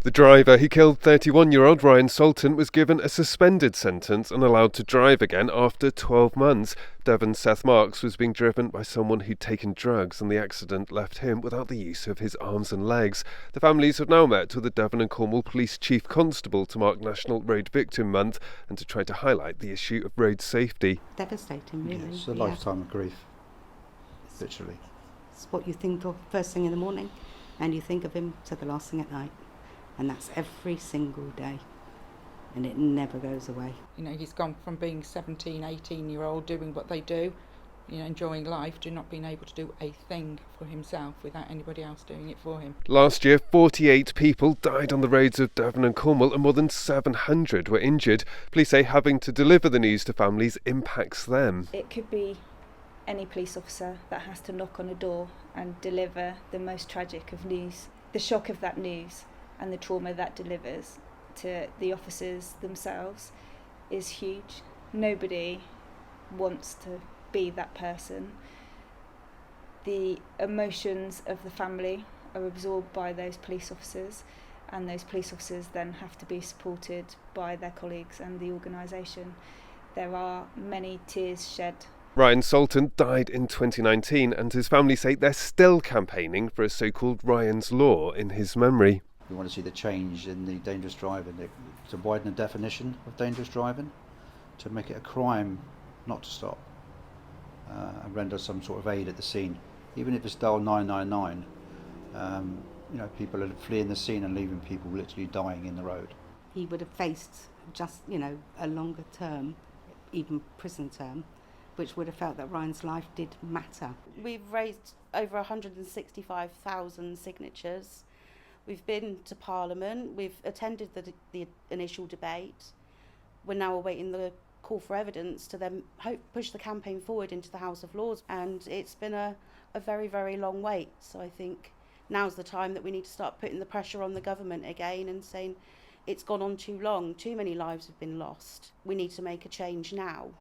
The driver who killed 31-year-old Ryan Salton was given a suspended sentence and allowed to drive again after 12 months. Devon's Seth Marks was being driven by someone who'd taken drugs, and the accident left him without the use of his arms and legs. The families have now met with the Devon and Cornwall Police Chief Constable to mark National Road Victim Month and to try to highlight the issue of road safety. Devastating, really. It's a lifetime of grief, literally. It's what you think of first thing in the morning, and you think of him to the last thing at night. And that's every single day, and it never goes away. You know, he's gone from being 17, 18-year-old doing what they do, you know, enjoying life, to not being able to do a thing for himself without anybody else doing it for him. Last year, 48 people died on the roads of Devon and Cornwall and more than 700 were injured. Police say having to deliver the news to families impacts them. It could be any police officer that has to knock on a door and deliver the most tragic of news. The shock of that news and the trauma that delivers to the officers themselves is huge. Nobody wants to be that person. The emotions of the family are absorbed by those police officers, and those police officers then have to be supported by their colleagues and the organisation. There are many tears shed. Ryan Salton died in 2019, and his family say they're still campaigning for a so-called Ryan's Law in his memory. We want to see the change in the dangerous driving, to widen the definition of dangerous driving, to make it a crime not to stop, and render some sort of aid at the scene. Even if it's dial 999, you know, people are fleeing the scene and leaving people literally dying in the road. He would have faced just, a longer term, even prison term, which would have felt that Ryan's life did matter. We've raised over 165,000 signatures. We've been to Parliament, we've attended the initial debate. We're now awaiting the call for evidence to then push the campaign forward into the House of Lords. And it's been a very, very long wait. So I think now's the time that we need to start putting the pressure on the government again and saying it's gone on too long, too many lives have been lost. We need to make a change now.